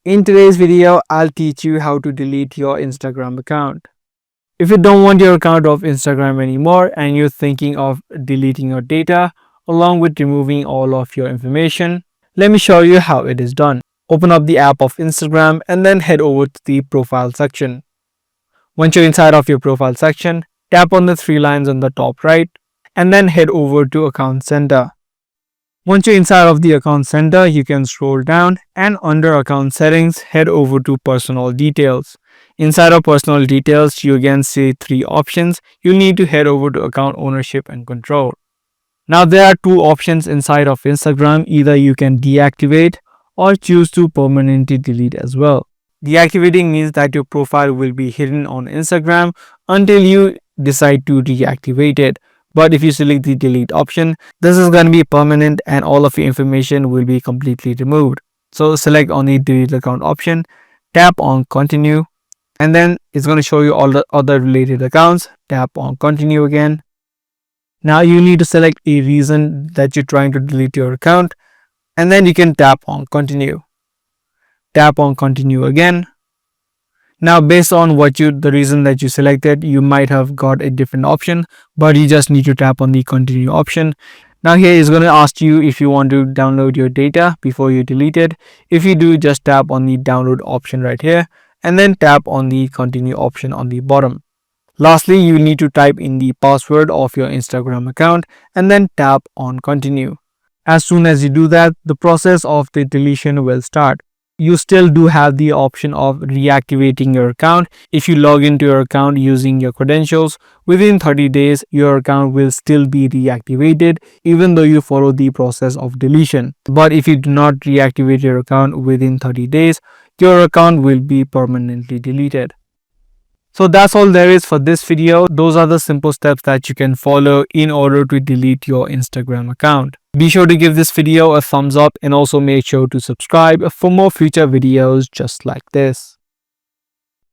In today's video, I'll teach you how to delete your Instagram account. If you don't want your account of Instagram anymore and you're thinking of deleting your data along with removing all of your information, let me show you how it is done. Open up the app of Instagram and then head over to the profile section. Once you're inside of your profile section, tap on the three lines on the top right and then head over to Account Center. Once you're inside of the Account Center, you can scroll down and under Account Settings, head over to Personal Details. Inside of Personal Details, you again see three options. You'll need to head over to Account Ownership and Control. Now there are two options inside of Instagram. Either you can deactivate or choose to permanently delete as well. Deactivating means that your profile will be hidden on Instagram until you decide to deactivate it. But if you select the delete option, this is going to be permanent and all of your information will be completely removed. So select on the delete account option, tap on continue, and then it's going to show you all the other related accounts. Tap on continue again. Now you need to select a reason that you're trying to delete your account, and then you can tap on continue. Tap on continue again. Now based on the reason that you selected, you might have got a different option, but you just need to tap on the continue option. Now here is going to ask you if you want to download your data before you delete it. If you do, just tap on the download option right here and then tap on the continue option on the bottom. Lastly, you need to type in the password of your Instagram account and then tap on continue. As soon as you do that, the process of the deletion will start. You still do have the option of reactivating your account. If you log into your account using your credentials, within 30 days, your account will still be reactivated even though you follow the process of deletion. But if you do not reactivate your account within 30 days, your account will be permanently deleted. So that's all there is for this video. Those are the simple steps that you can follow in order to delete your Instagram account. Be sure to give this video a thumbs up and also make sure to subscribe for more future videos just like this.